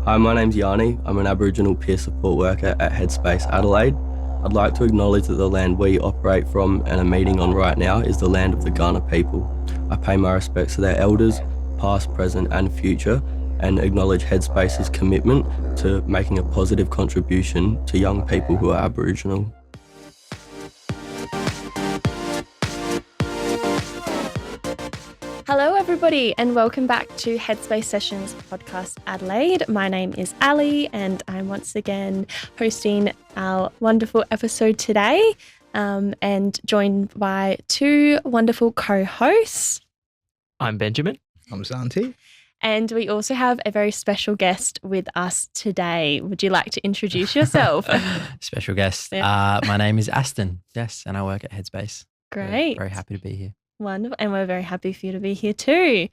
Hi, my name's Yanni. I'm an Aboriginal peer support worker at Headspace, Adelaide. I'd like to acknowledge that the land we operate from and are meeting on right now is the land of the Kaurna people. I pay my respects to their elders, past, present and future, and acknowledge Headspace's commitment to making a positive contribution to young people who are Aboriginal. Hello everybody and welcome back to Headspace Sessions podcast Adelaide. My name is Ali and I'm once again hosting our wonderful episode today and joined by two wonderful co-hosts. I'm Benjamin. I'm Santi. And we also have a very special guest with us today. Would you like to introduce yourself? Special guest. Yeah. My name is Aston. Yes, and I work at Headspace. Great. Very happy to be here. Wonderful. And we're very happy for you to be here too.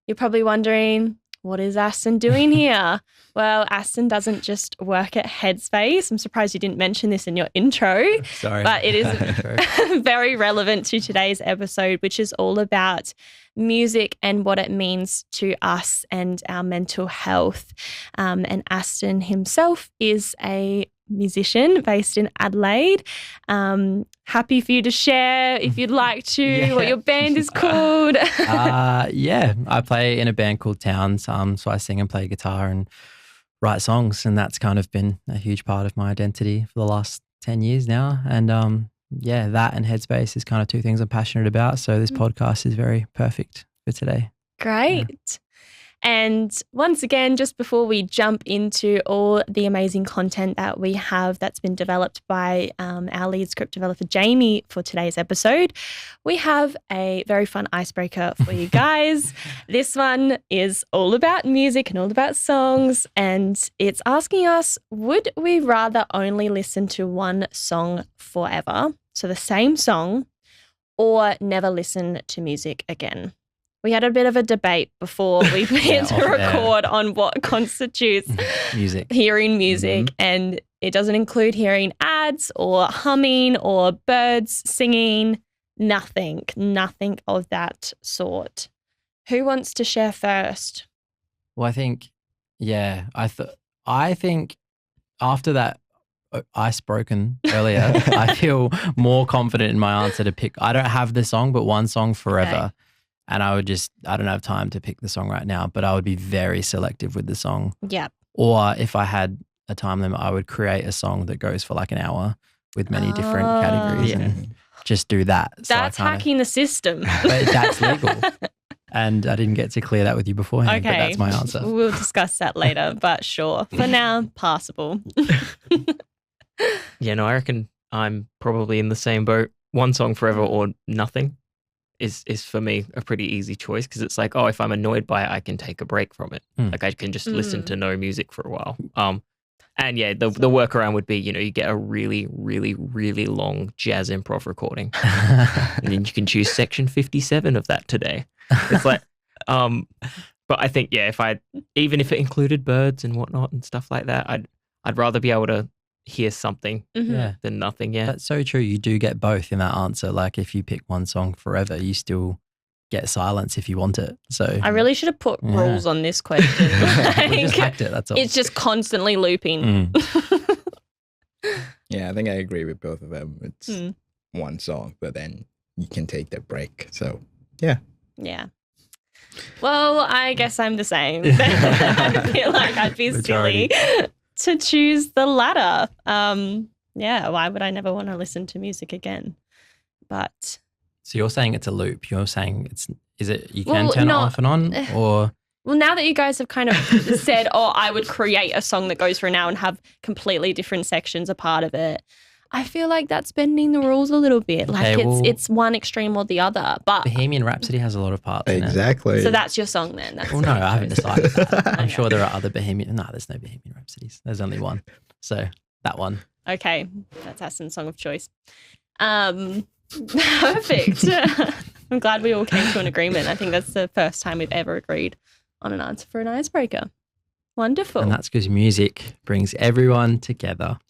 You're probably wondering, what is Aston doing here? Well, Aston doesn't just work at Headspace. I'm surprised you didn't mention this in your intro. Sorry. But it is very relevant to today's episode, which is all about music and what it means to us and our mental health. And Aston himself is a musician based in Adelaide. Happy for you to share, if you'd like to, what your band is called. I play in a band called Towns. So I sing and play guitar and write songs, and that's kind of been a huge part of my identity for the last 10 years now. And that and Headspace is kind of two things I'm passionate about. So this podcast is very perfect for today. Great. Yeah. And once again, just before we jump into all the amazing content that we have that's been developed by our lead script developer, Jamie, for today's episode, we have a very fun icebreaker for you guys. This one is all about music and all about songs, and it's asking us, would we rather only listen to one song forever, so the same song, or never listen to music again? We had a bit of a debate before we hit to record on what constitutes hearing music, and it doesn't include hearing ads or humming or birds singing, nothing of that sort. Who wants to share first? Well, I think after that ice broken earlier, I feel more confident in my answer to pick. I don't have the song, but one song forever. Okay. And I don't have time to pick the song right now, but I would be very selective with the song. Yeah. Or if I had a time limit, I would create a song that goes for like an hour with many different categories and just do that. That's hacking the system. But that's legal. And I didn't get to clear that with you beforehand, but that's my answer. We'll discuss that later, but sure. For now, passable. Yeah, no, I reckon I'm probably in the same boat. One song forever or nothing is for me a pretty easy choice, because it's like, if I'm annoyed by it, I can take a break from it. Like I can just listen to no music for a while. And yeah, the workaround would be, you get a really, really, really long jazz improv recording, and then you can choose section 57 of that today. It's like, but I think even if it included birds and whatnot and stuff like that, I'd rather be able to hear something than nothing. Yeah, that's so true. You do get both in that answer. Like if you pick one song forever, you still get silence if you want it. So I really should have put rules on this question. We just hacked it, that's all. It's just constantly looping. Yeah, I think I agree with both of them. It's one song, but then you can take that break. So yeah. Well, I guess I'm the same. I feel like I'd be silly to choose the latter. Why would I never want to listen to music again? But so you're saying it's a loop. You're saying you can turn it off and on, or well, now that you guys have kind of said, I would create a song that goes for an hour and have completely different sections a part of it, I feel like that's bending the rules a little bit. Like it's one extreme or the other. But Bohemian Rhapsody has a lot of parts. Exactly. In it. So that's your song then. No, I haven't decided that. I'm sure there are other Bohemian. No, there's no Bohemian Rhapsodies. There's only one. So that one. Okay, that's Aston's song of choice. Perfect. I'm glad we all came to an agreement. I think that's the first time we've ever agreed on an answer for an icebreaker. Wonderful. And that's because music brings everyone together.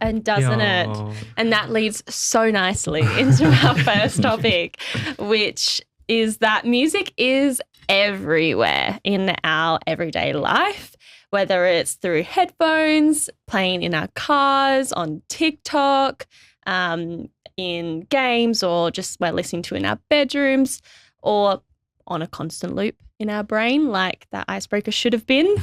And doesn't it? And that leads so nicely into our first topic, which is that music is everywhere in our everyday life. whether it's through headphones, playing in our cars, on TikTok, in games, or just we're listening to in our bedrooms, or on a constant loop in our brain like that icebreaker should have been.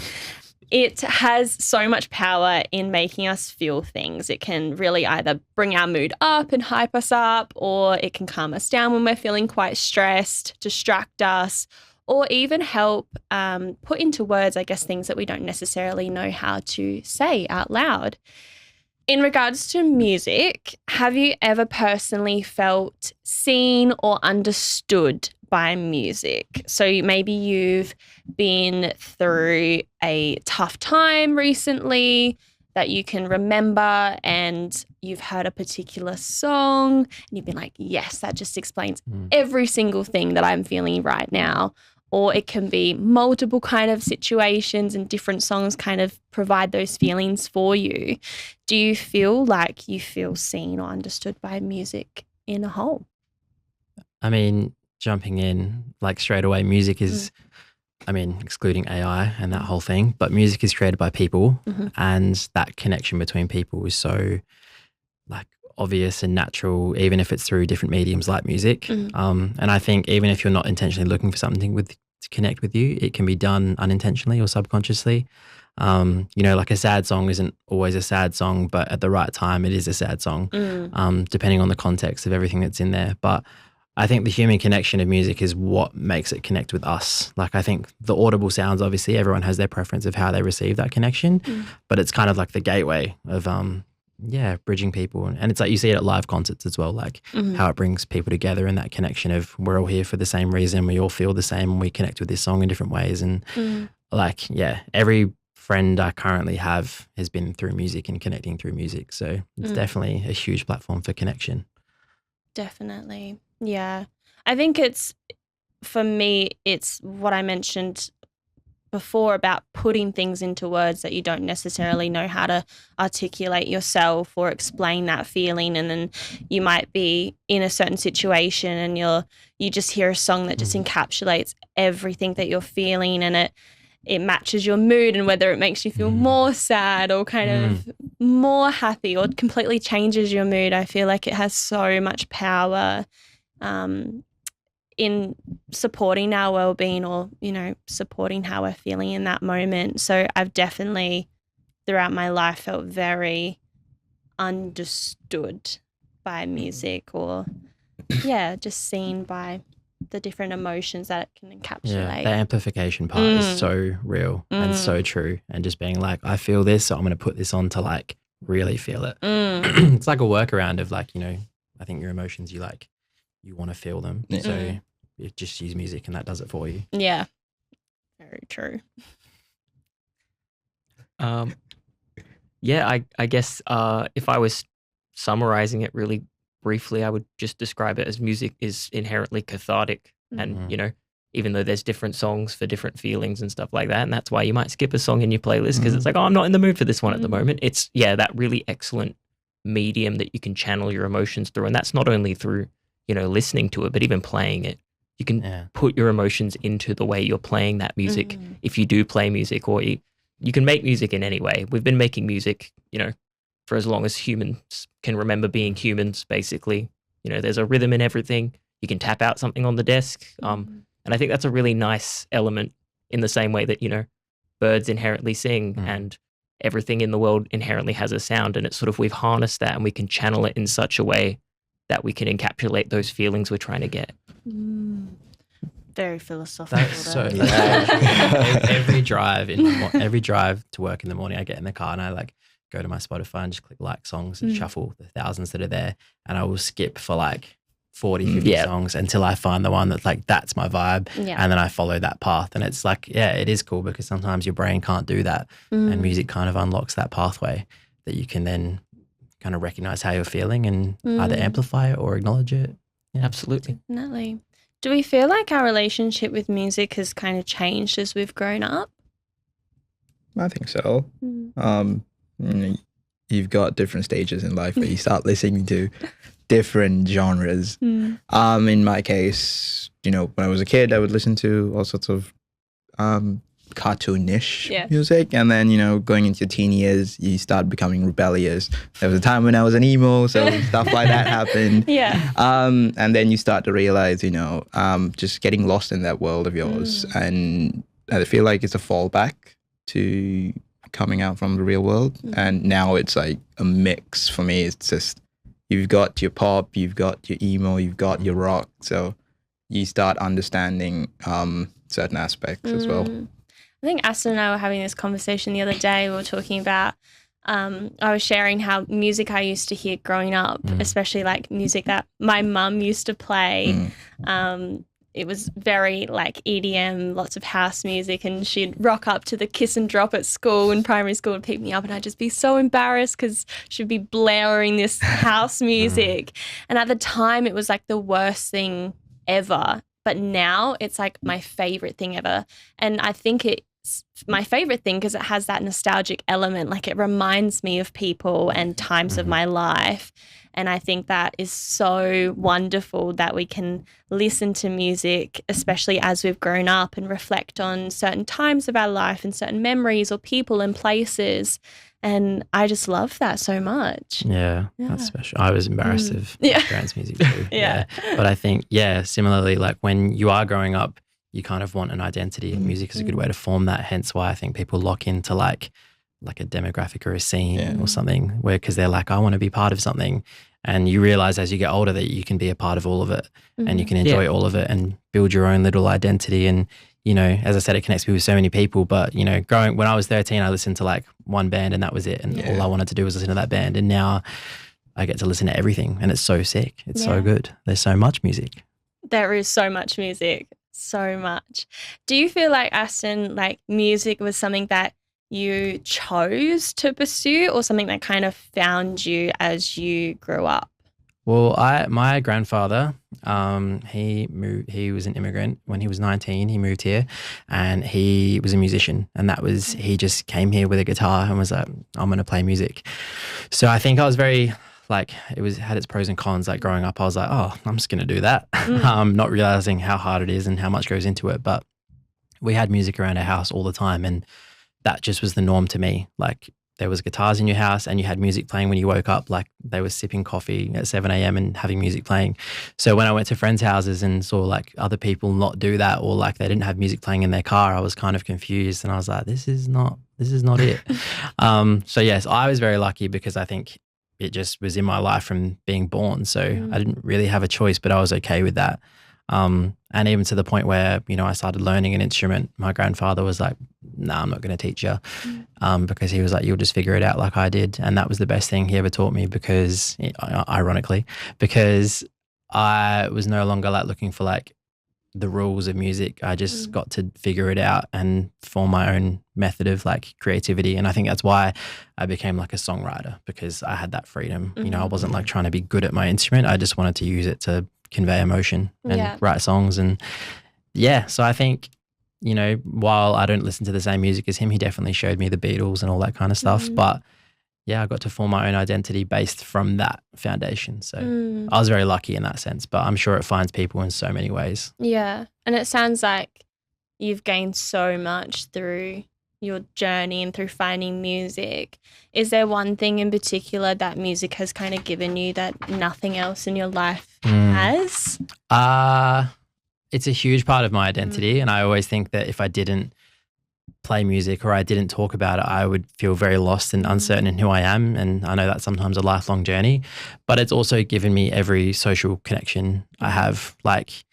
It has so much power in making us feel things. It can really either bring our mood up and hype us up, or it can calm us down when we're feeling quite stressed, distract us, or even help put into words, I guess, things that we don't necessarily know how to say out loud. In regards to music, have you ever personally felt seen or understood by music? So maybe you've been through a tough time recently that you can remember, and you've heard a particular song and you've been like, yes, that just explains every single thing that I'm feeling right now. Or it can be multiple kind of situations, and different songs kind of provide those feelings for you. Do you feel like you feel seen or understood by music in a whole? I mean, jumping in like straight away, music is, I mean, excluding AI and that whole thing, but music is created by people, and that connection between people is so like obvious and natural, even if it's through different mediums like music. And I think even if you're not intentionally looking for something to connect with you, it can be done unintentionally or subconsciously. You know, like a sad song isn't always a sad song, but at the right time, it is a sad song, depending on the context of everything that's in there. But I think the human connection of music is what makes it connect with us. Like, I think the audible sounds, obviously, everyone has their preference of how they receive that connection, but it's kind of like the gateway of, bridging people. And it's like you see it at live concerts as well, like how it brings people together, and that connection of we're all here for the same reason. We all feel the same, and we connect with this song in different ways. And every friend I currently have has been through music and connecting through music. So it's definitely a huge platform for connection. Definitely. Yeah. I think for me, it's what I mentioned before about putting things into words that you don't necessarily know how to articulate yourself or explain that feeling. And then you might be in a certain situation and you just hear a song that just encapsulates everything that you're feeling, and it matches your mood, and whether it makes you feel more sad or kind of more happy or completely changes your mood. I feel like it has so much power in supporting our well-being, or, you know, supporting how we're feeling in that moment. So I've definitely throughout my life felt very understood by music, or just seen by the different emotions that it can encapsulate. Yeah, the amplification part is so real and so true, and just being like, I feel this, so I'm going to put this on to like really feel it. It's like a workaround of like, you know, I think your emotions, you want to feel them. So you just use music and that does it for you. Yeah. Very true. I guess if I was summarizing it really briefly, I would just describe it as music is inherently cathartic. And, you know, even though there's different songs for different feelings and stuff like that, and that's why you might skip a song in your playlist because it's like, oh, I'm not in the mood for this one at the moment. It's, that really excellent medium that you can channel your emotions through. And that's not only through, you know, listening to it, but even playing it. You can put your emotions into the way you're playing that music. If you do play music, or you can make music in any way. We've been making music, you know, for as long as humans can remember being humans, basically. You know, there's a rhythm in everything. You can tap out something on the desk. And I think that's a really nice element, in the same way that, you know, birds inherently sing and everything in the world inherently has a sound. And it's sort of, we've harnessed that and we can channel it in such a way that we can encapsulate those feelings we're trying to get. Very philosophical. Every drive to work in the morning, I get in the car and I like go to my Spotify and just click like songs and shuffle the thousands that are there, and I will skip for like 40, 50 songs until I find the one that's like, that's my vibe. And then I follow that path. And it's like, it is cool, because sometimes your brain can't do that. And music kind of unlocks that pathway that you can then kind of recognize how you're feeling and either amplify it or acknowledge it. Yeah. Absolutely. Definitely. Do we feel like our relationship with music has kind of changed as we've grown up? I think so. You've got different stages in life where you start listening to different genres. In my case, you know, when I was a kid, I would listen to all sorts of cartoonish Yeah. music, and then going into your teen years, you start becoming rebellious. There was a time when I was an emo, so stuff like that happened. Yeah. And then you start to realize, just getting lost in that world of yours, and I feel like it's a fallback to coming out from the real world. And now it's like a mix for me. It's just you've got your pop, you've got your emo, you've got your rock, so you start understanding certain aspects as well. I think Aston and I were having this conversation the other day. We were talking about, I was sharing how music I used to hear growing up, especially like music that my mum used to play. It was very like EDM, lots of house music, and she'd rock up to the Kiss and Drop at school in primary school and pick me up, and I'd just be so embarrassed because she'd be blaring this house music. And at the time it was like the worst thing ever, but now it's like my favorite thing ever. And I think it's my favorite thing because it has that nostalgic element. Like it reminds me of people and times of my life. And I think that is so wonderful that we can listen to music, especially as we've grown up, and reflect on certain times of our life and certain memories or people and places. And I just love that so much. Yeah, that's special. I was embarrassed of my parents' music too. Yeah. But I think, similarly, like when you are growing up, you kind of want an identity, and music is a good way to form that. Hence why I think people lock into like a demographic or a scene or something, where because they're like, I want to be part of something. And you realize as you get older that you can be a part of all of it, and you can enjoy all of it and build your own little identity. And as I said, it connects me with so many people. But when I was 13, I listened to like one band and that was it, and all I wanted to do was listen to that band. And now I get to listen to everything, and it's so sick. It's so good. There's so much music. There is so much music, so much. Do you feel like, Aston, like music was something that you chose to pursue, or something that kind of found you as you grew up? Well, my grandfather, he was an immigrant. When he was 19, he moved here, and he was a musician, and he just came here with a guitar and was like, I'm going to play music. So I think I was very had its pros and cons. Like growing up, I was like, oh, I'm just going to do that. Not realizing how hard it is and how much goes into it. But we had music around our house all the time, and that just was the norm to me. Like there was guitars in your house, and you had music playing when you woke up. Like they were sipping coffee at 7 a.m. and having music playing. So when I went to friends' houses and saw like other people not do that, or like they didn't have music playing in their car, I was kind of confused, and I was like, this is not it. So yes, I was very lucky because I think it just was in my life from being born. So I didn't really have a choice, but I was okay with that. And even to the point where, I started learning an instrument, my grandfather was like, nah, I'm not going to teach you. Because he was like, you'll just figure it out like I did. And that was the best thing he ever taught me because, ironically, because I was no longer like looking for like the rules of music. I just got to figure it out and form my own method of like creativity. And I think that's why I became like a songwriter, because I had that freedom. I wasn't like trying to be good at my instrument. I just wanted to use it to convey emotion and write songs. And so I think, while I don't listen to the same music as him, he definitely showed me the Beatles and all that kind of stuff. But I got to form my own identity based from that foundation. So I was very lucky in that sense, but I'm sure it finds people in so many ways. Yeah. And it sounds like you've gained so much through your journey and through finding music. Is there one thing in particular that music has kind of given you that nothing else in your life has? It's a huge part of my identity. And I always think that if I didn't play music or I didn't talk about it, I would feel very lost and uncertain in who I am. And I know that's sometimes a lifelong journey, but it's also given me every social connection I have. Like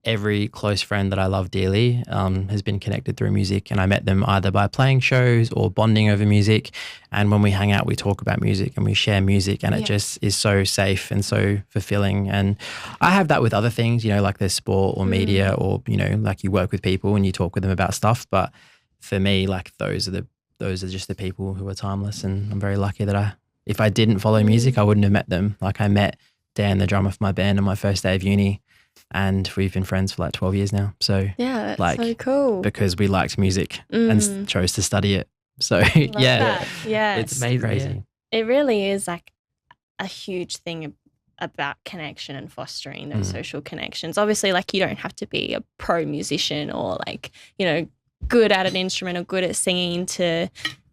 every close friend that I love dearly has been connected through music, and I met them either by playing shows or bonding over music. And when we hang out, we talk about music and we share music, and it just is so safe and so fulfilling. And I have that with other things, like there's sport or media or, like you work with people and you talk with them about stuff. But for me, like those are just the people who are timeless. And I'm very lucky that if I didn't follow music, I wouldn't have met them. Like I met Dan, the drummer for my band, on my first day of uni. And we've been friends for like 12 years now. So that's like, so cool. Because we liked music and chose to study it. So yeah, it's amazing. crazy. It really is like a huge thing about connection and fostering those social connections. Obviously, like you don't have to be a pro musician or like, good at an instrument or good at singing to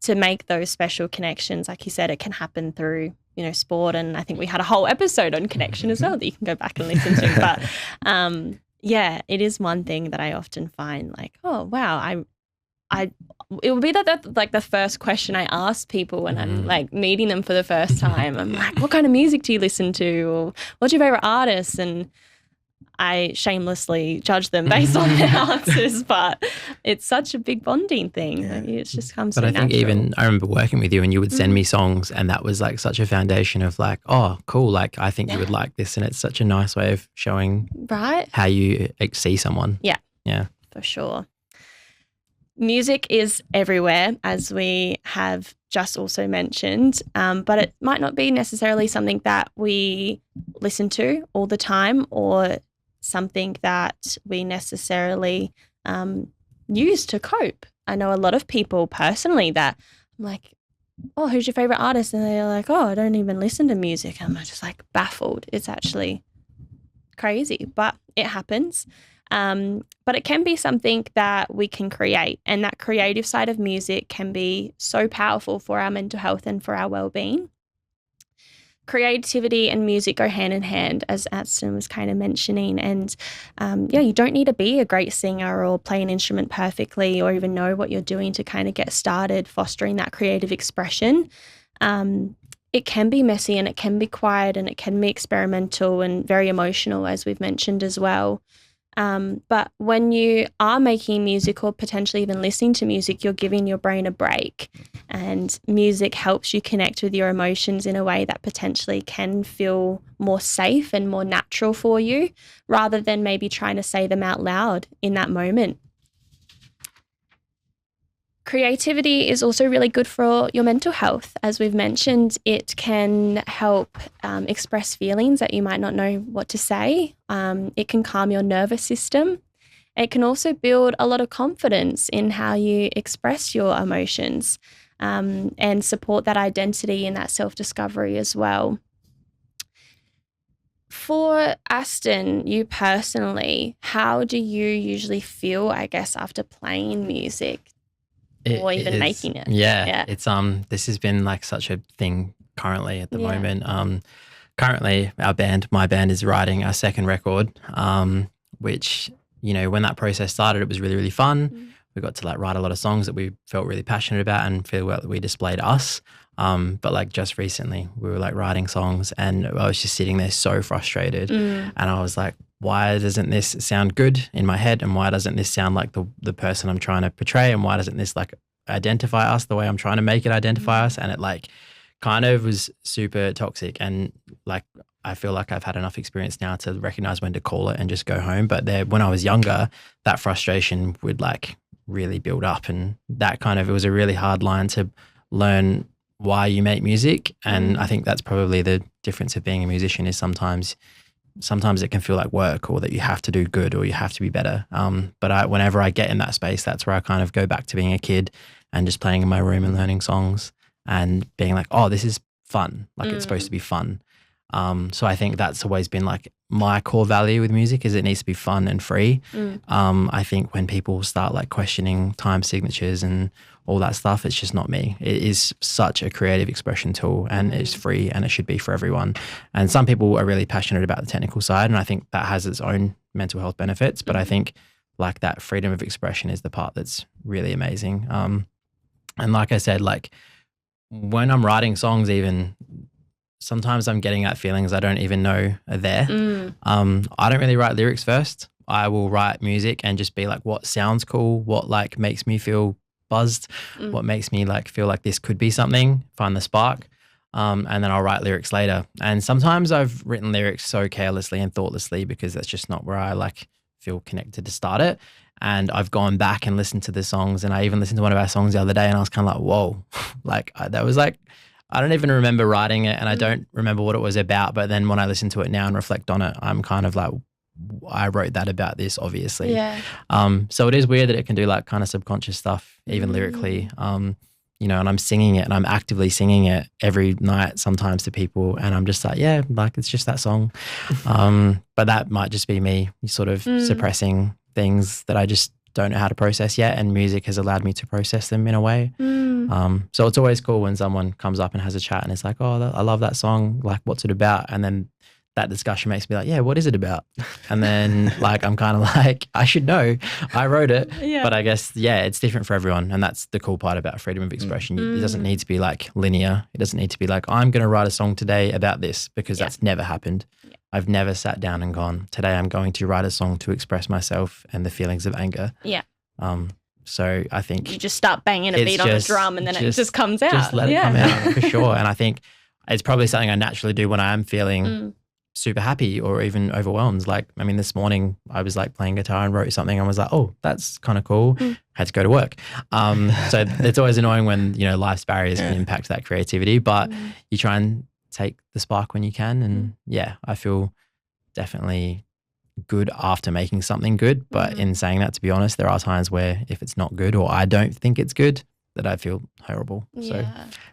make those special connections. Like you said, it can happen through, sport. And I think we had a whole episode on connection as well that you can go back and listen to. But yeah, it is one thing that I often find like, oh, wow, it will be like the first question I ask people when I'm like meeting them for the first time. I'm like, what kind of music do you listen to? Or what's your favorite artist? And I shamelessly judge them based on their answers, but it's such a big bonding thing. Yeah. It just comes But so I think natural. I remember working with you and you would send me songs, and that was like such a foundation of like, oh, cool. Like, I think you would like this. And it's such a nice way of showing Right? how you see someone. Yeah. Yeah. For sure. Music is everywhere, as we have just also mentioned, but it might not be necessarily something that we listen to all the time or something that we necessarily use to cope. I know a lot of people personally that I'm like, oh, who's your favorite artist? And they're like, oh, I don't even listen to music. I'm just like baffled. It's actually crazy, but it happens. But it can be something that we can create, and that creative side of music can be so powerful for our mental health and for our well-being. Creativity and music go hand in hand, as Aston was kind of mentioning. And you don't need to be a great singer or play an instrument perfectly or even know what you're doing to kind of get started fostering that creative expression. It can be messy and it can be quiet and it can be experimental and very emotional, as we've mentioned as well. But when you are making music or potentially even listening to music, you're giving your brain a break, and music helps you connect with your emotions in a way that potentially can feel more safe and more natural for you, rather than maybe trying to say them out loud in that moment. Creativity is also really good for your mental health. As we've mentioned, it can help express feelings that you might not know what to say. It can calm your nervous system. It can also build a lot of confidence in how you express your emotions, and support that identity and that self-discovery as well. For Aston, you personally, how do you usually feel, I guess, after playing music? Or even making it. Yeah. It's this has been like such a thing currently at the moment. Currently my band is writing our second record, which, when that process started, it was really, really fun. We got to like write a lot of songs that we felt really passionate about and feel well that we displayed us. But like just recently we were like writing songs and I was just sitting there so frustrated, and I was like, why doesn't this sound good in my head? And why doesn't this sound like the person I'm trying to portray? And why doesn't this like identify us the way I'm trying to make it identify us? And it like kind of was super toxic. And like, I feel like I've had enough experience now to recognize when to call it and just go home. But when I was younger, that frustration would like really build up, and that it was a really hard line to learn why you make music. And I think that's probably the difference of being a musician, is sometimes it can feel like work, or that you have to do good or you have to be better. But whenever I get in that space, that's where I kind of go back to being a kid and just playing in my room and learning songs and being like, oh, this is fun. Like it's supposed to be fun. So I think that's always been like my core value with music, is it needs to be fun and free. I think when people start like questioning time signatures and all that stuff, it's just not me. It is such a creative expression tool, and it's free, and it should be for everyone. And some people are really passionate about the technical side, and I think that has its own mental health benefits. But I think like that freedom of expression is the part that's really amazing. And like I said, like when I'm writing songs, even sometimes I'm getting at feelings I don't even know are there. I don't really write lyrics first. I will write music and just be like, what sounds cool, what like makes me feel buzzed, what makes me like feel like this could be something, find the spark, and then I'll write lyrics later. And sometimes I've written lyrics so carelessly and thoughtlessly because that's just not where I like feel connected to start it. And I've gone back and listened to the songs, and I even listened to one of our songs the other day and I was kind of like, whoa, like that was like, I don't even remember writing it, and I don't remember what it was about. But then when I listen to it now and reflect on it, I'm kind of like, I wrote that about this, obviously. Yeah. So it is weird that it can do like kind of subconscious stuff, even lyrically. And I'm singing it, and I'm actively singing it every night sometimes to people, and I'm just like, yeah, like it's just that song. But that might just be me sort of suppressing things that I just don't know how to process yet, and music has allowed me to process them in a way. So it's always cool when someone comes up and has a chat and it's like, oh, I love that song, like what's it about? And then that discussion makes me like, yeah, what is it about? And then like I'm kind of like, I should know, I wrote it. But I guess it's different for everyone, and that's the cool part about freedom of expression. It doesn't need to be like linear. It doesn't need to be like, I'm going to write a song today about this, because that's never happened. I've never sat down and gone, today I'm going to write a song to express myself and the feelings of anger. So I think you just start banging a beat on a drum and then it just comes out. Just let it come out, for sure. And I think it's probably something I naturally do when I am feeling super happy or even overwhelmed. Like, I mean, this morning I was like playing guitar and wrote something and was like, oh, that's kind of cool. Had to go to work. So it's always annoying when, life's barriers can impact that creativity, but you try and take the spark when you can. And I feel definitely good after making something good. But in saying that, to be honest, there are times where if it's not good or I don't think it's good, that I feel horrible. So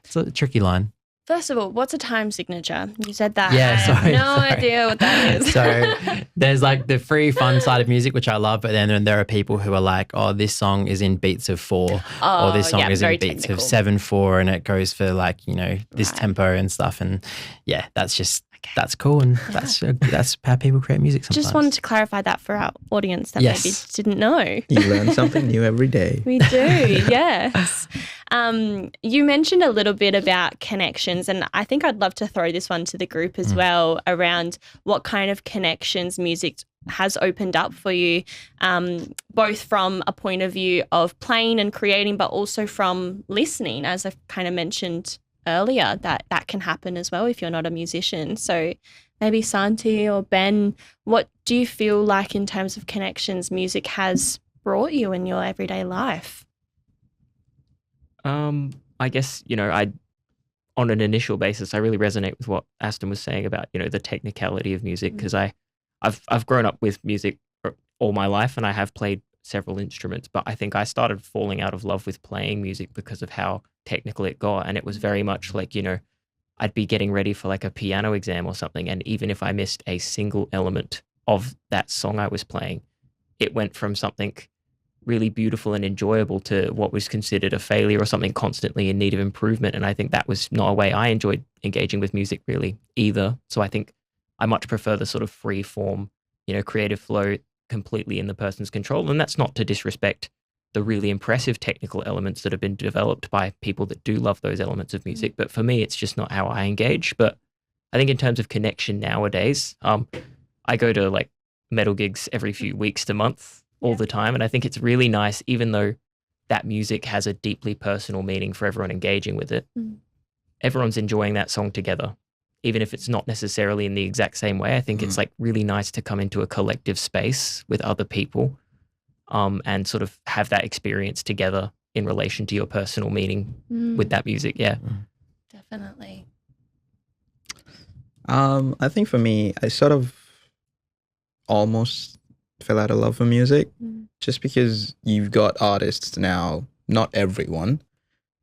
it's a tricky line. First of all, what's a time signature? You said that. Yeah, I have no idea what that is. So there's like the free fun side of music, which I love, but then there are people who are like, oh, this song is in beats of 4 or this song is in beats of 7/4 and it goes for like, this tempo and stuff. And that's just, that's cool. And that's how people create music sometimes. Just wanted to clarify that for our audience that maybe didn't know. You learn something new every day. We do, yes. You mentioned a little bit about connections, and I think I'd love to throw this one to the group as well, around what kind of connections music has opened up for you, both from a point of view of playing and creating, but also from listening, as I've kind of mentioned earlier, that can happen as well if you're not a musician. So maybe Santi or Ben, what do you feel like in terms of connections music has brought you in your everyday life? I guess, on an initial basis, I really resonate with what Aston was saying about, the technicality of music, because I've grown up with music all my life and I have played several instruments, but I think I started falling out of love with playing music because of how technical it got. And it was very much like, I'd be getting ready for like a piano exam or something, and even if I missed a single element of that song I was playing, it went from something really beautiful and enjoyable to what was considered a failure or something constantly in need of improvement. And I think that was not a way I enjoyed engaging with music really either. So I think I much prefer the sort of free form, creative flow completely in the person's control. And that's not to disrespect the really impressive technical elements that have been developed by people that do love those elements of music. But for me, it's just not how I engage. But I think in terms of connection nowadays, I go to like metal gigs every few weeks to month all the time. And I think it's really nice, even though that music has a deeply personal meaning for everyone engaging with it. Everyone's enjoying that song together, even if it's not necessarily in the exact same way. I think it's like really nice to come into a collective space with other people and sort of have that experience together in relation to your personal meaning with that music. Yeah. Definitely. I think for me, I sort of almost fell out of love for music just because you've got artists now, not everyone,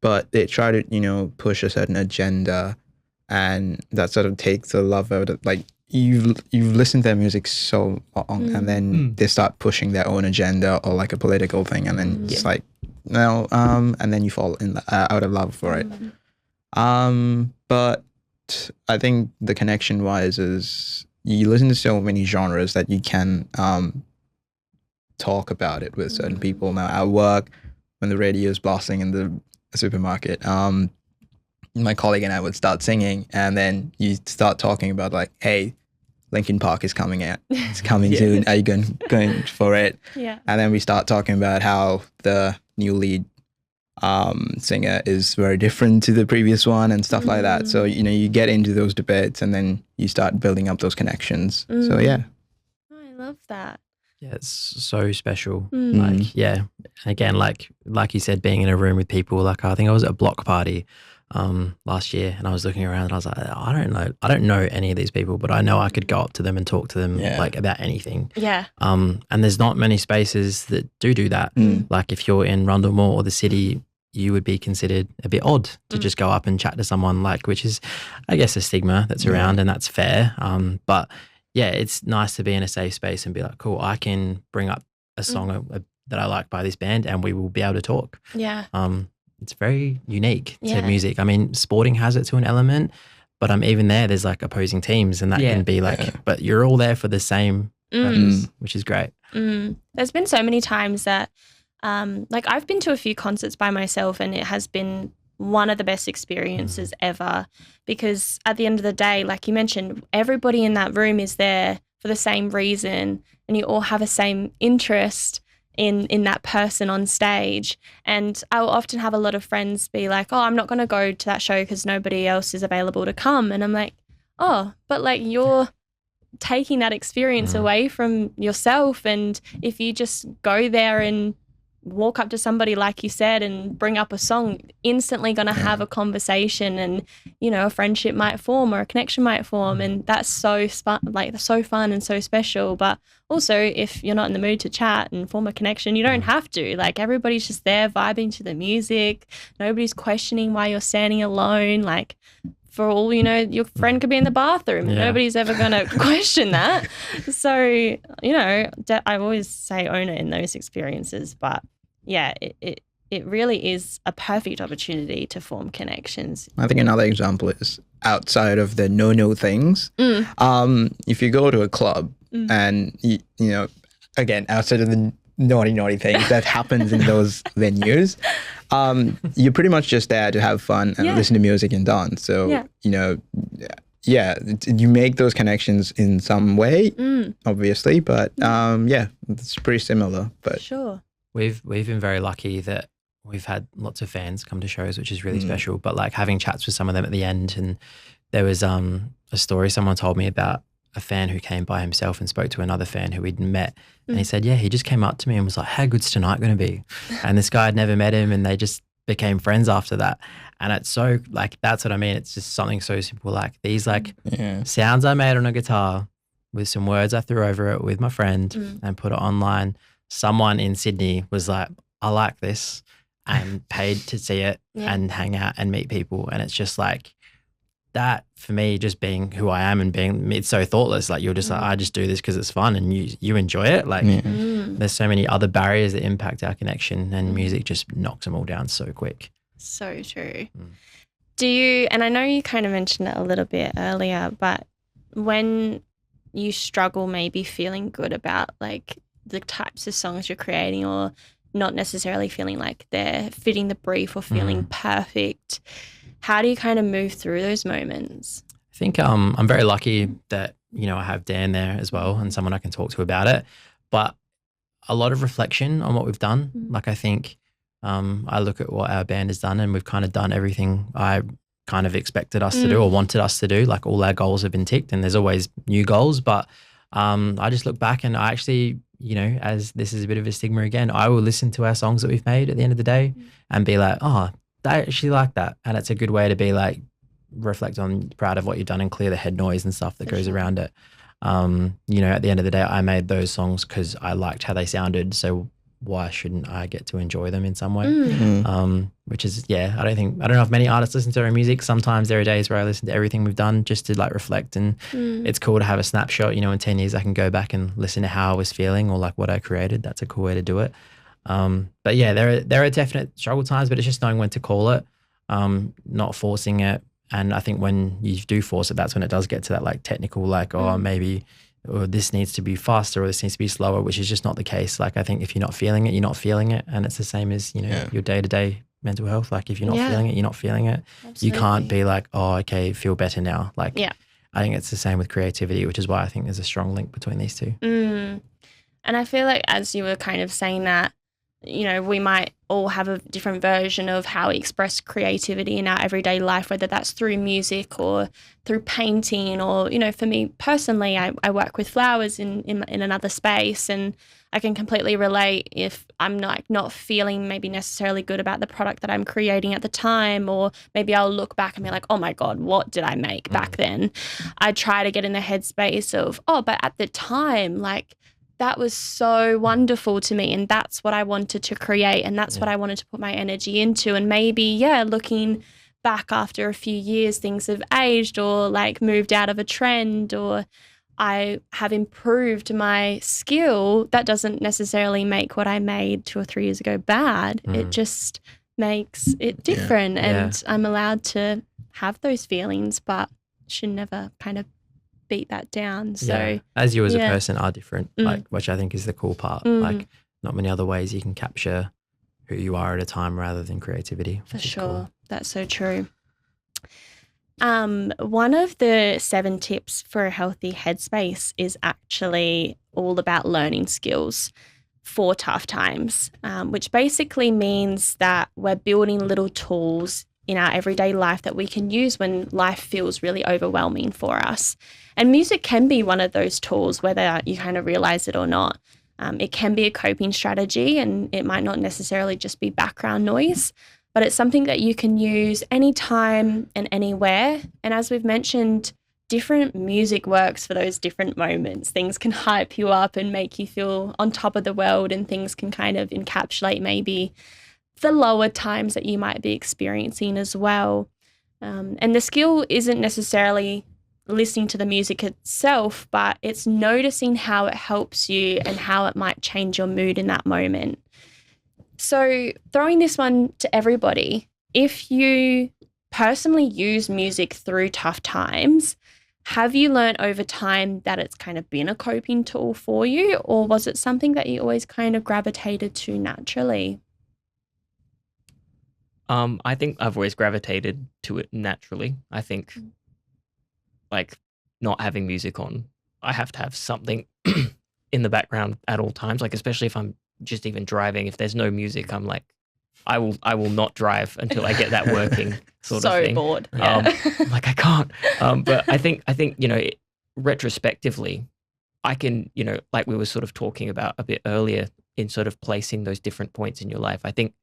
but they try to, push a certain agenda, and that sort of takes the love out of it. Like you've listened to their music so long and then they start pushing their own agenda or like a political thing, and then it's like, no, and then you fall out of love for it. But I think the connection wise is you listen to so many genres that you can talk about it with certain people. Now at work, when the radio is blasting in the supermarket, my colleague and I would start singing, and then you start talking about like, hey, Linkin Park is coming out. It's coming soon. Are you going for it? Yeah. And then we start talking about how the new lead singer is very different to the previous one and stuff like that. So, you get into those debates and then you start building up those connections. So, yeah. Oh, I love that. Yeah, it's so special. Like, again, like you said, being in a room with people, like I think I was at a block party last year and I was looking around and I was like, I don't know any of these people, but I know I could go up to them and talk to them like about anything. Yeah. And there's not many spaces that do that. Like if you're in Rundle Mall or the city, you would be considered a bit odd to just go up and chat to someone, like, which is, I guess, a stigma that's around, and that's fair. But yeah, it's nice to be in a safe space and be like, cool, I can bring up a song, a that I like by this band, and we will be able to talk. Yeah. It's very unique to Yeah. music. I mean, sporting has it to an element, but even there's like opposing teams, and that Yeah. can be like, but you're all there for the same purpose, which is great. There's been so many times that, like I've been to a few concerts by myself, and it has been one of the best experiences ever, because at the end of the day, like you mentioned, everybody in that room is there for the same reason, and you all have a same interest in that person on stage. And I will often have a lot of friends be like, oh, I'm not going to go to that show because nobody else is available to come. And I'm like, oh, but like you're taking that experience away from yourself. And if you just go there and walk up to somebody, like you said, and bring up a song, instantly going to have a conversation, and you know, a friendship might form or a connection might form, and that's so fun, like so fun and so special. But also, if you're not in the mood to chat and form a connection, you don't have to. Like everybody's just there vibing to the music. Nobody's questioning why you're standing alone. Like for all you know, your friend could be in the bathroom. Yeah. Nobody's ever going to question that. So, you know, I always say own it in those experiences. But yeah, it really is a perfect opportunity to form connections. I think another example is outside of the no things. If you go to a club and, you know, again, outside of the naughty things that happens in those venues, you're pretty much just there to have fun and listen to music and dance. So, you know, you make those connections in some way, obviously, but it's pretty similar. But Sure. We've been very lucky that we've had lots of fans come to shows, which is really special. But like having chats with some of them at the end, and there was a story someone told me about a fan who came by himself and spoke to another fan who he'd met, and he said, he just came up to me and was like, how good's tonight going to be? And this guy had never met him, and they just became friends after that. And it's so like, that's what I mean. It's just something so simple, like these like sounds I made on a guitar with some words I threw over it with my friend and put it online. Someone in Sydney was like, I like this, and paid to see it and hang out and meet people. And it's just like that for me, just being who I am and being, it's so thoughtless. Like you're just like, I just do this because it's fun and you enjoy it. Like there's so many other barriers that impact our connection, and music just knocks them all down so quick. So true. Do you, and I know you kind of mentioned it a little bit earlier, but when you struggle maybe feeling good about like the types of songs you're creating, or not necessarily feeling like they're fitting the brief or feeling perfect, how do you kind of move through those moments? I think I'm very lucky that, you know, I have Dan there as well and someone I can talk to about it. But a lot of reflection on what we've done. Like I think I look at what our band has done, and we've kind of done everything I kind of expected us to do or wanted us to do. Like all our goals have been ticked, and there's always new goals. But I just look back, and I actually, you know, as this is a bit of a stigma again, I will listen to our songs that we've made at the end of the day and be like, oh, I actually like that. And it's a good way to be like, reflect on, proud of what you've done, and clear the head noise and stuff that goes around it. You know, at the end of the day, I made those songs because I liked how they sounded. So why shouldn't I get to enjoy them in some way? Which is, I don't know if many artists listen to our music. Sometimes there are days where I listen to everything we've done just to like reflect, and it's cool to have a snapshot, you know, in 10 years I can go back and listen to how I was feeling or like what I created. That's a cool way to do it. But yeah, there are definite struggle times, but it's just knowing when to call it, not forcing it. And I think when you do force it, that's when it does get to that like technical, like, oh, maybe or this needs to be faster or this needs to be slower, which is just not the case. Like I think if you're not feeling it, you're not feeling it. And it's the same as, you know, your day-to-day mental health. Like if you're not feeling it, you're not feeling it. Absolutely. You can't be like, oh, okay, feel better now. Like I think it's the same with creativity, which is why I think there's a strong link between these two. And I feel like as you were kind of saying that, you know, we might all have a different version of how we express creativity in our everyday life, whether that's through music or through painting, or, you know, for me personally, I work with flowers in another space, and I can completely relate if I'm not feeling maybe necessarily good about the product that I'm creating at the time, or maybe I'll look back and be like, oh my God, what did I make back then? I try to get in the headspace of, oh, but at the time, like, that was so wonderful to me, and that's what I wanted to create, and that's what I wanted to put my energy into. And maybe, looking back after a few years, things have aged or like moved out of a trend, or I have improved my skill, that doesn't necessarily make what I made 2 or 3 years ago bad. It just makes it different. And I'm allowed to have those feelings, but should never kind of beat that down. So as you as a person are different, like, which I think is the cool part. Like, not many other ways you can capture who you are at a time rather than creativity. For sure. Cool. That's so true. One of the 7 tips for a healthy headspace is actually all about learning skills for tough times, which basically means that we're building little tools in our everyday life that we can use when life feels really overwhelming for us. And music can be one of those tools, whether you kind of realize it or not. It can be a coping strategy, and it might not necessarily just be background noise, but it's something that you can use anytime and anywhere. And as we've mentioned, different music works for those different moments. Things can hype you up and make you feel on top of the world, and things can kind of encapsulate maybe the lower times that you might be experiencing as well. And the skill isn't necessarily listening to the music itself, but it's noticing how it helps you and how it might change your mood in that moment. So throwing this one to everybody, if you personally use music through tough times, have you learned over time that it's kind of been a coping tool for you, or was it something that you always kind of gravitated to naturally? I think I've always gravitated to it naturally. I think like not having music on, I have to have something in the background at all times, like especially if I'm just even driving. If there's no music, I'm like, I will not drive until I get that working sort of thing. So bored. Like I can't. But I think retrospectively, I can, like we were sort of talking about a bit earlier in sort of placing those different points in your life. I think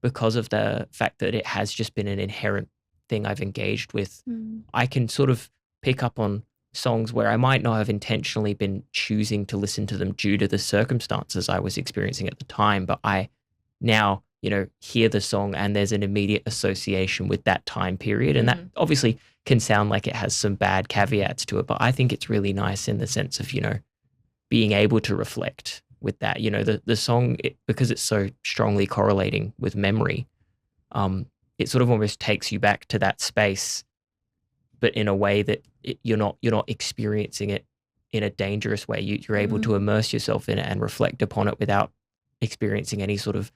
because of the fact that it has just been an inherent thing I've engaged with, I can sort of pick up on songs where I might not have intentionally been choosing to listen to them due to the circumstances I was experiencing at the time, but I now, hear the song and there's an immediate association with that time period. And that obviously can sound like it has some bad caveats to it, but I think it's really nice in the sense of, being able to reflect with that. The song, because it's so strongly correlating with memory, it sort of almost takes you back to that space, but in a way that you're not experiencing it in a dangerous way. You're able to immerse yourself in it and reflect upon it without experiencing any sort of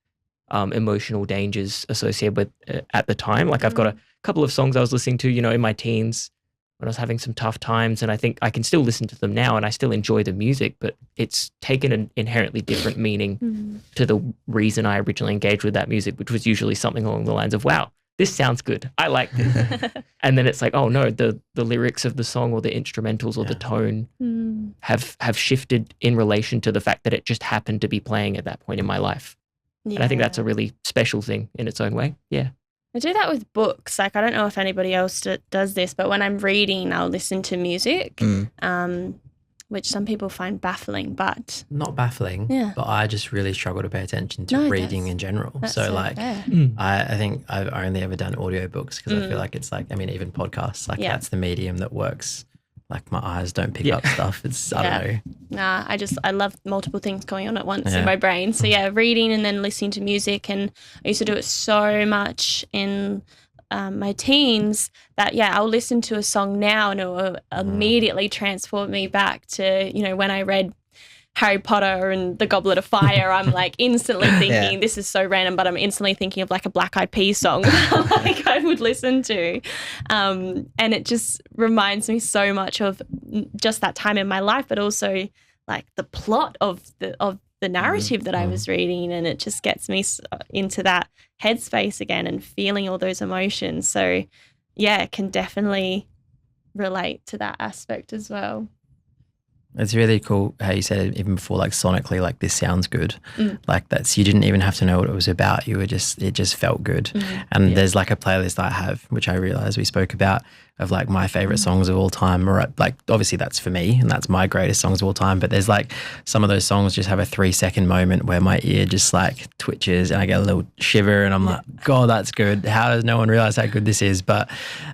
emotional dangers associated with at the time. Like I've got a couple of songs I was listening to, in my teens when I was having some tough times, and I think I can still listen to them now and I still enjoy the music, but it's taken an inherently different meaning to the reason I originally engaged with that music, which was usually something along the lines of, wow, this sounds good. I like this. And then it's like, oh no, the lyrics of the song or the instrumentals or the tone have shifted in relation to the fact that it just happened to be playing at that point in my life. And I think that's a really special thing in its own way. Yeah. I do that with books. Like, I don't know if anybody else does this, but when I'm reading, I'll listen to music, which some people find baffling, but... Not baffling, but I just really struggle to pay attention to reading in general. So I think I've only ever done audiobooks because I feel like it's like, even podcasts, like that's the medium that works. Like my eyes don't pick up stuff. It's, I don't know. Nah, I love multiple things going on at once in my brain. So reading and then listening to music. And I used to do it so much in my teens that, I'll listen to a song now and it will immediately transport me back to, when I read Harry Potter and the Goblet of Fire. I'm like instantly thinking, this is so random, but I'm instantly thinking of like a Black Eyed Peas song like I would listen to. And it just reminds me so much of just that time in my life, but also like the plot of the narrative that I was reading, and it just gets me into that headspace again and feeling all those emotions. So it can definitely relate to that aspect as well. It's really cool how you said it even before, like sonically, like this sounds good. Like you didn't even have to know what it was about. It just felt good. And there's like a playlist I have, which I realized we spoke about, of like my favorite songs of all time. Or like, obviously that's for me and that's my greatest songs of all time. But there's like some of those songs just have a 3-second moment where my ear just like twitches and I get a little shiver and I'm like, God, that's good. How does no one realize how good this is? But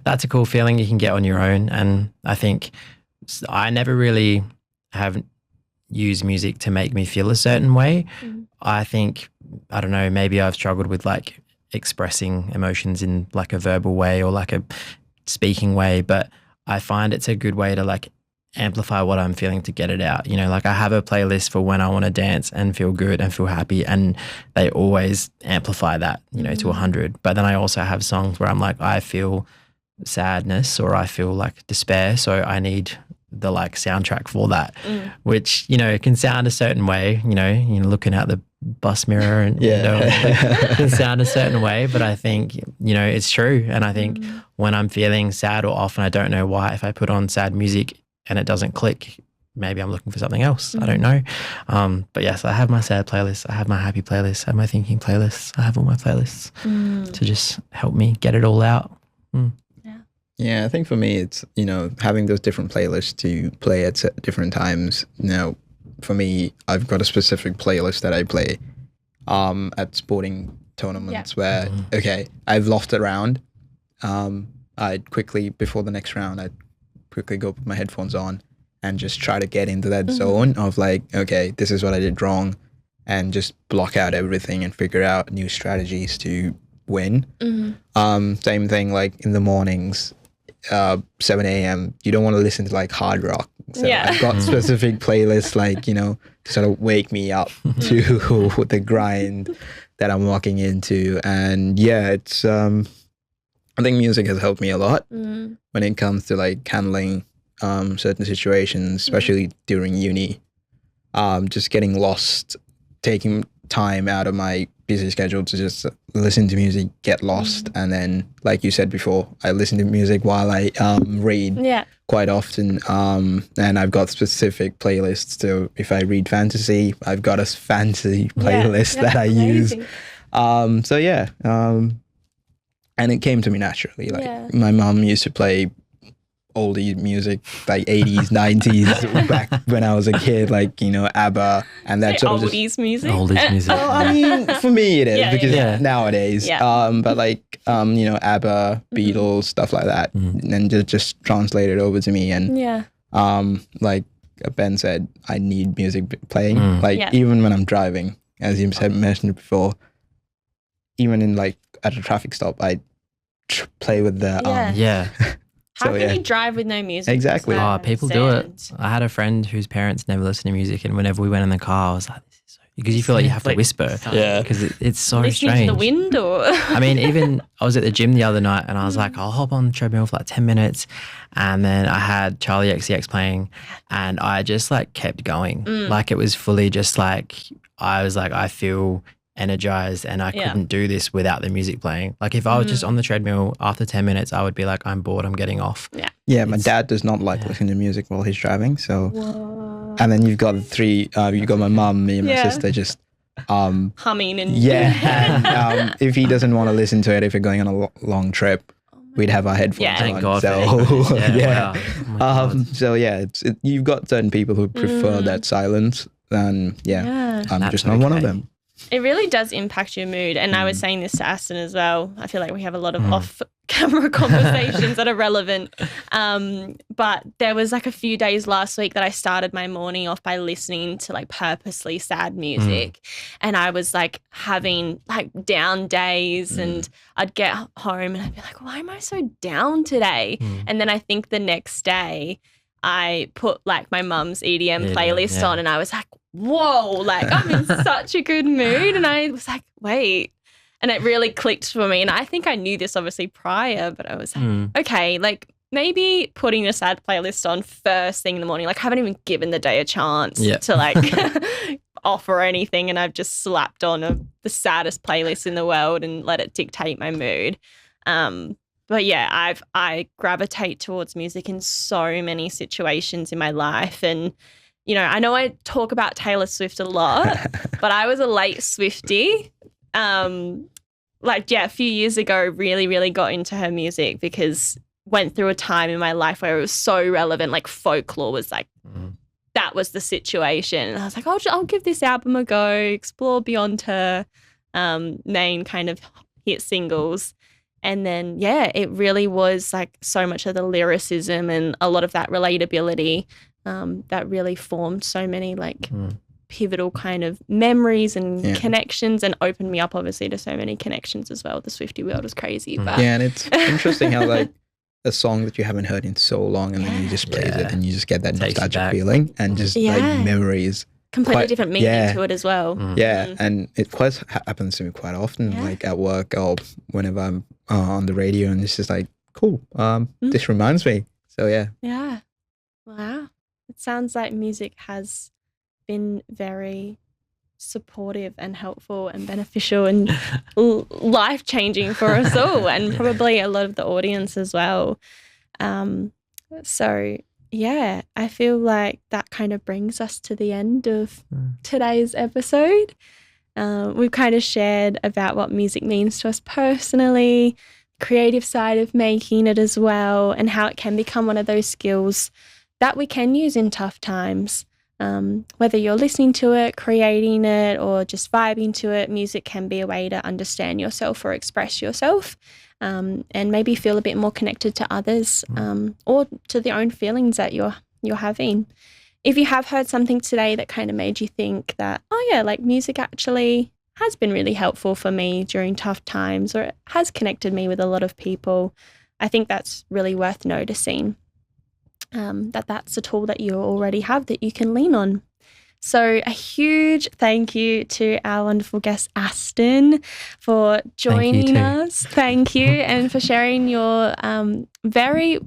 that's a cool feeling you can get on your own. And I think I never really have used music to make me feel a certain way. I think, I don't know, maybe I've struggled with like expressing emotions in like a verbal way or like a speaking way, but I find it's a good way to like amplify what I'm feeling to get it out. You know, like I have a playlist for when I want to dance and feel good and feel happy, and they always amplify that, you know, to 100. But then I also have songs where I'm like, I feel sadness or I feel like despair, so I need the like soundtrack for that, which, you know, can sound a certain way, you know, looking out the bus mirror and you know, it can sound a certain way, but I think, you know, it's true. And I think when I'm feeling sad or often I don't know why, if I put on sad music and it doesn't click, maybe I'm looking for something else. I don't know. But yes, I have my sad playlist, I have my happy playlist, I have my thinking playlist, I have all my playlists to just help me get it all out. Yeah, I think for me, it's, you know, having those different playlists to play at different times. You know, for me, I've got a specific playlist that I play at sporting tournaments where, okay, I've lost a round. I'd quickly, before the next round, I'd quickly go put my headphones on and just try to get into that zone of like, okay, this is what I did wrong, and just block out everything and figure out new strategies to win. Same thing like in the mornings. 7 a.m. you don't want to listen to like hard rock, so I've got specific playlists like, you know, to sort of wake me up to the grind that I'm walking into. And yeah, it's I think music has helped me a lot when it comes to like handling certain situations, especially during uni. Just getting lost, taking time out of my busy schedule to just listen to music, get lost, and then, like you said before, I listen to music while I read quite often. And I've got specific playlists. So if I read fantasy, I've got a fantasy playlist that I use. So yeah, and it came to me naturally. Like my mom used to play oldie music, like 80s, 90s, back when I was a kid, like, you know, ABBA and that sort of oldies music. Oldies music. I mean, for me it is because nowadays, but like, you know, ABBA, Beatles, stuff like that, and just translate it over to me. And like Ben said, I need music playing, like even when I'm driving, as you said, mentioned before, even in like at a traffic stop, I play with the How can you drive with no music? Exactly. Oh, people do it. I had a friend whose parents never listen to music, and whenever we went in the car, I was like, this is so, because you feel like you have to whisper. Yeah. Because it's so Listening strange. to the wind or? I mean, even I was at the gym the other night and I was like, I'll hop on the treadmill for like 10 minutes. And then I had Charlie XCX playing and I just like kept going. Like it was fully just like, I was like, I feel energized and I couldn't do this without the music playing. Like if I was just on the treadmill after 10 minutes, I would be like, I'm bored, I'm getting off. Yeah, my dad does not like listening to music while he's driving. So, and then you've got you've got my mum, me and my sister just humming and and if he doesn't want to listen to it, if we're going on a long trip, we'd have our headphones on. Thank God. So Wow. Oh my so yeah, you've got certain people who prefer that silence, and I'm just not one of them. It really does impact your mood. And I was saying this to Aston as well. I feel like we have a lot of off-camera conversations that are relevant. But there was like a few days last week that I started my morning off by listening to like purposely sad music. And I was like having like down days and I'd get home and I'd be like, why am I so down today? And then I think the next day I put like my mum's EDM playlist on and I was like, whoa, like I'm in such a good mood. And I was like, wait. And it really clicked for me. And I think I knew this obviously prior, but I was like, okay, like maybe putting a sad playlist on first thing in the morning, like I haven't even given the day a chance to like offer anything. And I've just slapped on the saddest playlist in the world and let it dictate my mood. But yeah, I gravitate towards music in so many situations in my life. And you know I talk about Taylor Swift a lot, but I was a late Swiftie. A few years ago, really, really got into her music because went through a time in my life where it was so relevant. Like folklore was like, that was the situation. And I was like, I'll give this album a go, explore beyond her main kind of hit singles. And then, it really was like so much of the lyricism and a lot of that relatability that really formed so many like pivotal kind of memories and connections, and opened me up obviously to so many connections as well. The Swiftie world was crazy. But and it's interesting how like a song that you haven't heard in so long, and then you just plays it and you just get that nostalgic feeling and just like memories. Completely different meaning to it as well. And it quite happens to me quite often, like at work or whenever I'm on the radio, and it's just like, cool, this reminds me. So wow, it sounds like music has been very supportive and helpful and beneficial and life-changing for us all, and probably a lot of the audience as well. So I feel like that kind of brings us to the end of today's episode. We've kind of shared about what music means to us personally, creative side of making it as well, and how it can become one of those skills that we can use in tough times. Whether you're listening to it, creating it, or just vibing to it, music can be a way to understand yourself or express yourself, and maybe feel a bit more connected to others, or to the own feelings that you're having. If you have heard something today that kind of made you think that, like music actually has been really helpful for me during tough times, or it has connected me with a lot of people, I think that's really worth noticing. That's a tool that you already have that you can lean on. So a huge thank you to our wonderful guest, Aston, for joining us. Thank you. And for sharing your very,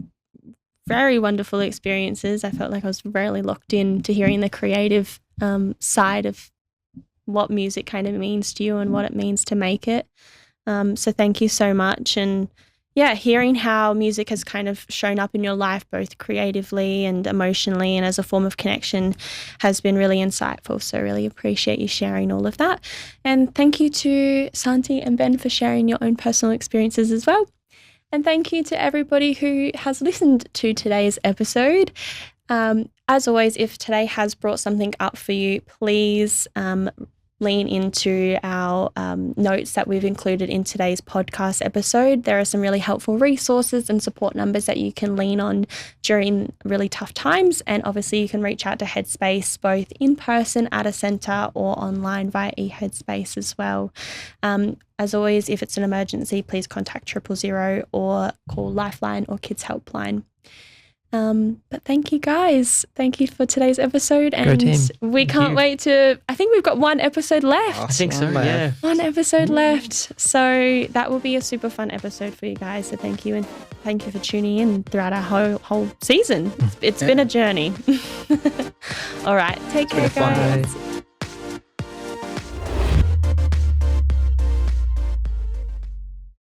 very wonderful experiences. I felt like I was really locked in to hearing the creative side of what music kind of means to you and what it means to make it. So thank you so much. And hearing how music has kind of shown up in your life, both creatively and emotionally and as a form of connection, has been really insightful. So really appreciate you sharing all of that. And thank you to Santi and Ben for sharing your own personal experiences as well. And thank you to everybody who has listened to today's episode. As always, if today has brought something up for you, please lean into our notes that we've included in today's podcast episode. There are some really helpful resources and support numbers that you can lean on during really tough times. And obviously you can reach out to Headspace both in person at a centre or online via headspace as well. As always, if it's an emergency, please contact 000 or call Lifeline or Kids Helpline. But thank you guys. Thank you for today's episode. And we can't wait to, I think we've got one episode left. I think so, yeah. One episode left. So that will be a super fun episode for you guys. So thank you. And thank you for tuning in throughout our whole season. It's been a journey. All right. Take care, guys.